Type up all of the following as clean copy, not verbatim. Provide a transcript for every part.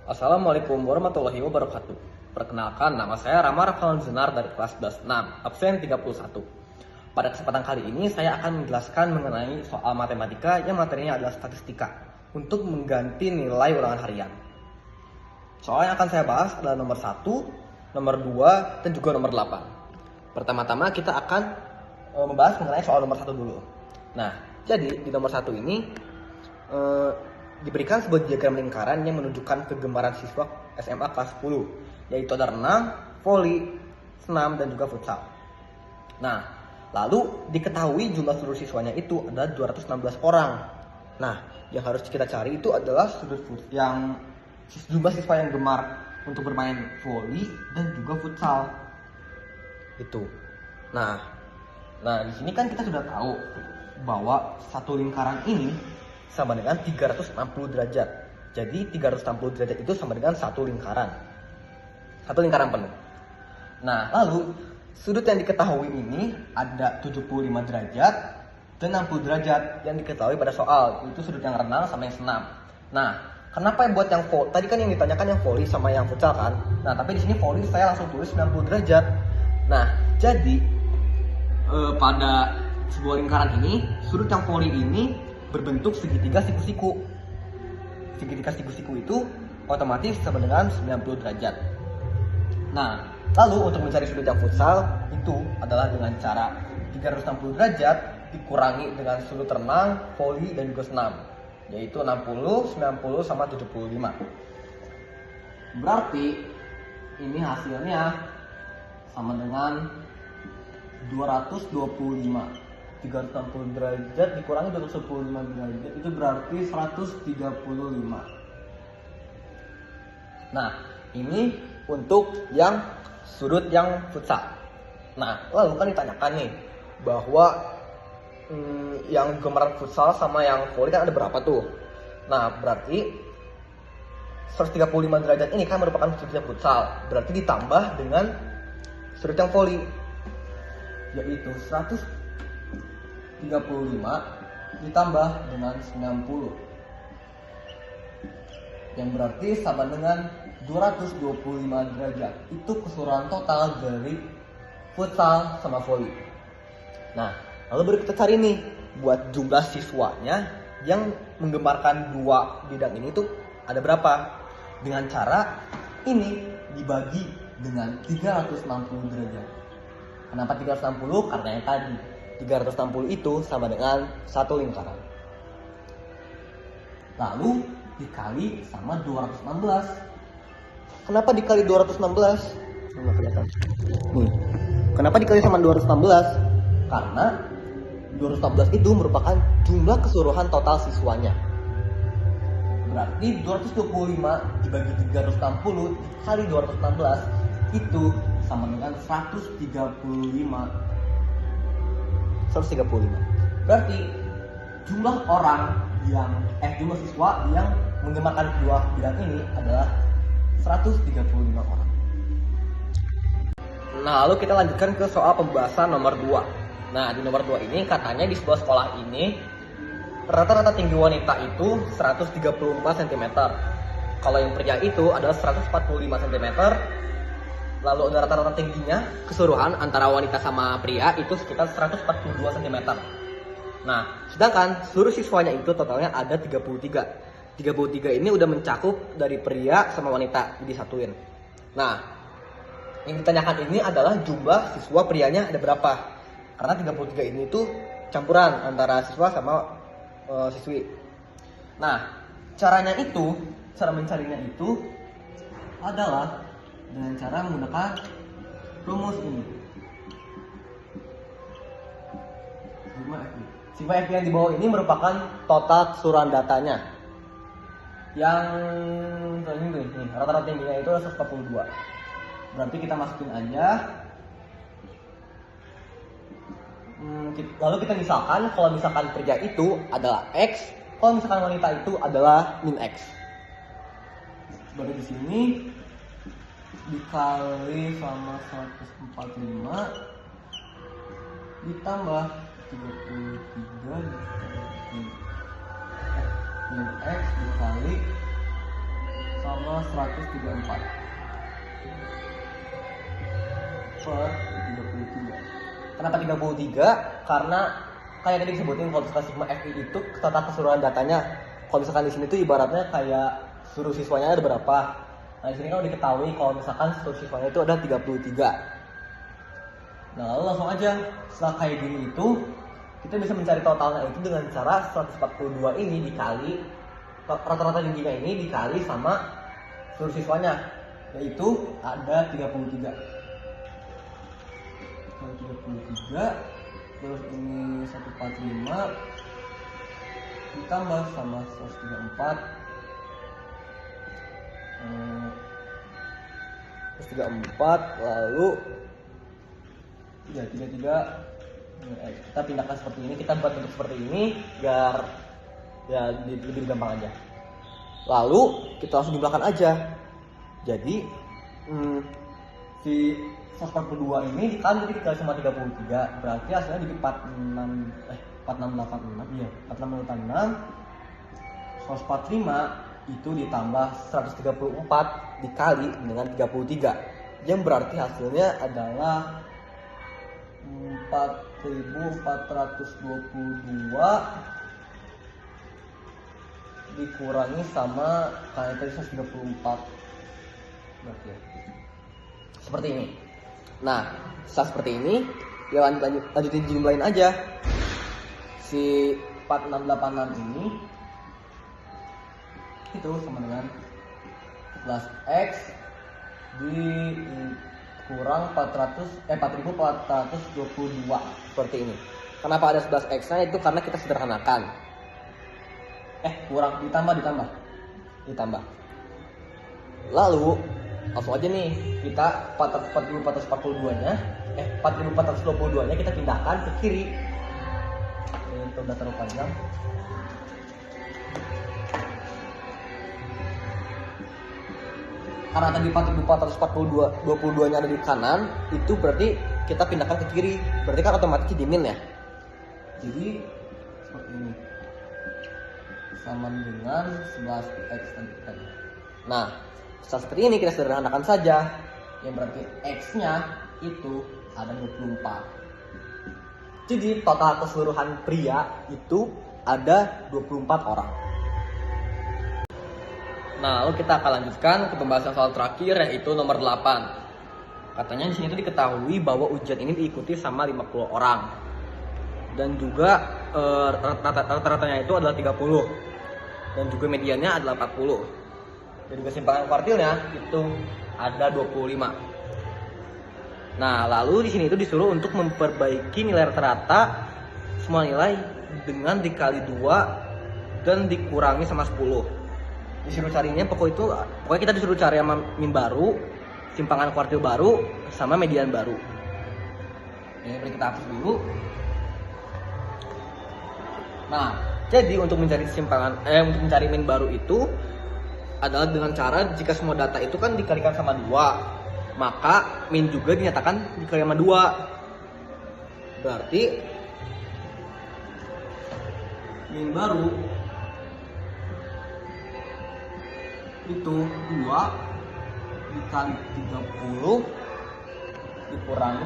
Assalamualaikum warahmatullahi wabarakatuh. Perkenalkan, nama saya Rama Raffalan Zenar dari kelas 11-6, absen 31. Pada kesempatan kali ini saya akan menjelaskan mengenai soal matematika yang materinya adalah statistika untuk mengganti nilai ulangan harian. Soal yang akan saya bahas adalah nomor 1, nomor 2, dan juga nomor 8. Pertama-tama kita akan membahas mengenai soal nomor 1 dulu. Nah, jadi di nomor 1 ini diberikan sebuah diagram lingkaran yang menunjukkan kegemaran siswa SMA kelas 10, yaitu ada renang, voli, senam, dan juga futsal. Nah, lalu diketahui jumlah seluruh siswanya itu adalah 216 orang. Nah, yang harus kita cari itu adalah jumlah siswa yang gemar untuk bermain voli dan juga futsal. Itu. Nah, di sini kan kita sudah tahu bahwa satu lingkaran ini sama dengan 360 derajat. Jadi 360 derajat itu sama dengan satu lingkaran penuh. Nah, lalu sudut yang diketahui ini ada 75 derajat dan 60 derajat yang diketahui pada soal, itu sudut yang renang sama yang senam. Nah, kenapa buat yang voli? Tadi kan yang ditanyakan yang voli sama yang futsal kan? Nah, tapi di sini voli saya langsung tulis 90 derajat. Nah, jadi pada sebuah lingkaran ini, sudut yang voli ini berbentuk segitiga siku-siku. Segitiga siku-siku itu otomatis sama dengan 90 derajat. Nah, lalu untuk mencari sudut yang futsal itu adalah dengan cara 360 derajat dikurangi dengan sudut renang, voli, dan juga senam, yaitu 60, 90, sama 75. Berarti ini hasilnya sama dengan 225. 360 derajat dikurangi 225 derajat itu berarti 135. Nah, ini untuk yang sudut yang futsal. Nah, lalu kan ditanyakan nih bahwa yang gemar futsal sama yang voli kan ada berapa tuh? Nah, berarti 135 derajat ini kan merupakan sudut yang futsal. Berarti ditambah dengan sudut yang voli, yaitu 135 ditambah dengan 90, yang berarti sama dengan 225 derajat. Itu keseluruhan total dari futsal sama voli. Nah, lalu baru kita cari nih buat jumlah siswanya yang menggemarkan dua bidang ini tuh ada berapa. Dengan cara ini dibagi dengan 360 derajat. Kenapa 360? Karena yang tadi 360 itu sama dengan satu lingkaran. Lalu dikali sama 216. Kenapa dikali 216? Nih. Kenapa dikali sama 216? Karena 216 itu merupakan jumlah keseluruhan total siswanya. Berarti 225 dibagi 360 dikali 216 itu sama dengan 135. Berarti jumlah siswa yang menggemarkan kedua bidang ini adalah 135 orang. Nah, lalu kita lanjutkan ke soal pembahasan nomor 2. Nah, di nomor 2 ini katanya di sebuah sekolah ini rata-rata tinggi wanita itu 134 cm. Kalau yang pria itu adalah 145 cm. Lalu ada rata-rata tingginya keseluruhan antara wanita sama pria itu sekitar 142 cm. Nah, sedangkan seluruh siswanya itu totalnya ada 33. 33 ini udah mencakup dari pria sama wanita disatuin. Nah, yang ditanyakan ini adalah jumlah siswa prianya ada berapa. Karena 33 ini tuh campuran antara siswa sama siswi. Nah, cara mencarinya itu adalah dengan cara menggunakan rumus ini. Sigma FB yang di bawah ini merupakan total keseluruhan datanya. Yang ini rata-rata tingginya itu 142. Berarti kita masukin aja. Lalu kita misalkan kalau misalkan pria itu adalah X, kalau misalkan wanita itu adalah min X. Berarti di sini dikali sama 145 ditambah 33 min X dikali sama 134 per 33. Kenapa 33? Karena kayak tadi disebutin kalau misalkan sigma FI itu tata keseluruhan datanya. Kalau misalkan di sini tuh ibaratnya kayak seluruh siswanya ada berapa. Nah, di sini kan udah diketahui kalau misalkan seluruh siswanya itu ada 33. Nah, lalu langsung aja setelah kayak gini itu kita bisa mencari totalnya itu dengan cara 142 ini dikali rata-rata tingginya ini dikali sama seluruh siswanya, yaitu ada 33. Terus ini 145 ditambah sama 134 lalu 333. Kita pindahkan seperti ini, kita buat bentuk seperti ini biar ya lebih gampang aja. Lalu kita langsung jumlahkan aja. Jadi si 142 ini kan jadi dikali sama 33, berarti hasilnya jadi 4686. Iya, 4686. 145 itu ditambah 134 dikali dengan 33, yang berarti hasilnya adalah 4422 dikurangi sama kayak tadi 134 berarti ya. Seperti ini. Nah, setelah seperti ini ya lanjutin jumlahin aja. Si 4686 ini itu sama dengan plus X dikurang 4422 seperti ini. Kenapa ada 11X nya? Itu karena kita sederhanakan. Kurang ditambah. Lalu langsung aja nih kita 4442 nya 4422 nya kita pindahkan ke kiri. Ini udah terlalu panjang. Karena tadi 4422 nya ada di kanan, itu berarti kita pindahkan ke kiri. Berarti kan otomatis dimin ya. Jadi seperti ini. Sama dengan 11X tadi. Nah, seperti ini kita sederhanakan saja. Yang berarti X-nya itu ada 24. Jadi total keseluruhan pria itu ada 24 orang. Nah, lalu kita akan lanjutkan ke pembahasan soal terakhir, yaitu nomor 8. Katanya di sini itu diketahui bahwa ujian ini diikuti sama 50 orang. Dan juga rata-ratanya itu adalah 30. Dan juga mediannya adalah 40. Dan juga simpangan kuartilnya itu ada 25. Nah, lalu di sini itu disuruh untuk memperbaiki nilai rata-rata semua nilai dengan dikali 2 dan dikurangi sama 10. Disuruh carinya pokoknya kita disuruh cari sama min baru, simpangan kuartil baru, sama median baru. Ini kita hapus dulu. Nah, jadi untuk mencari untuk mencari min baru itu adalah dengan cara jika semua data itu kan dikalikan sama 2, maka min juga dinyatakan dikali sama 2. Berarti min baru itu 2 dikali 30 dikurangi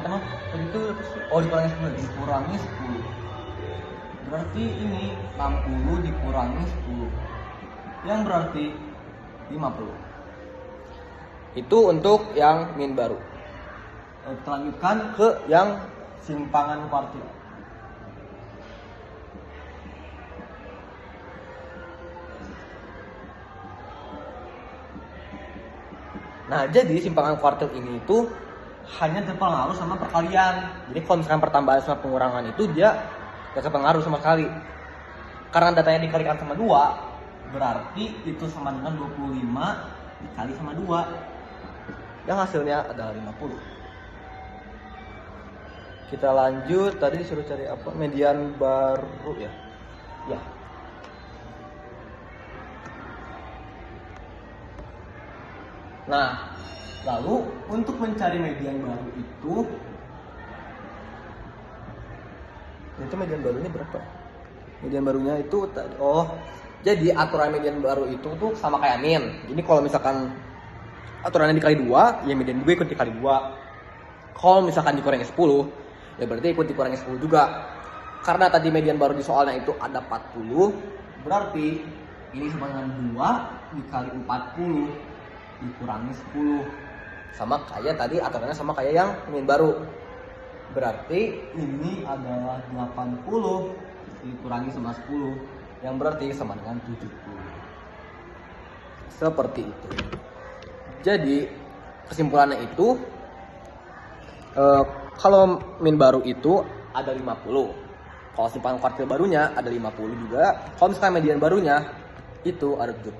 dikurangi 10. Berarti ini 60 dikurangi 10, yang berarti 50. Itu untuk yang min baru. Kita lanjutkan ke yang simpangan kuartil. Nah, jadi simpangan kuartil ini itu hanya terpengaruh sama perkalian. Jadi kalau misalkan pertambahan sama pengurangan itu dia gak terpengaruh sama sekali. Karena datanya dikalikan sama 2, berarti itu sama dengan 25 dikali sama 2, yang hasilnya adalah 50. Kita lanjut, tadi disuruh cari apa? Median baru ya. Nah, lalu untuk mencari median baru itu median barunya berapa? Median barunya itu Jadi aturan median baru itu tuh sama kayak min. Jadi kalau misalkan aturannya dikali 2, ya median juga ikut dikali 2. Kalau misalkan dikurangi 10, ya berarti ikut dikurangi 10 juga. Karena tadi median baru di soalnya itu ada 40, berarti ini sama dengan 2 dikali 40 dikurangi 10. Sama kayak tadi aturannya sama kayak yang median baru. Berarti ini adalah 80 dikurangi sama 10, yang berarti sama dengan 70. Seperti itu. Jadi kesimpulannya itu kalau min baru itu ada 50. Kalau simpan kuartil barunya ada 50 juga. Kalau misalkan median barunya itu ada 70.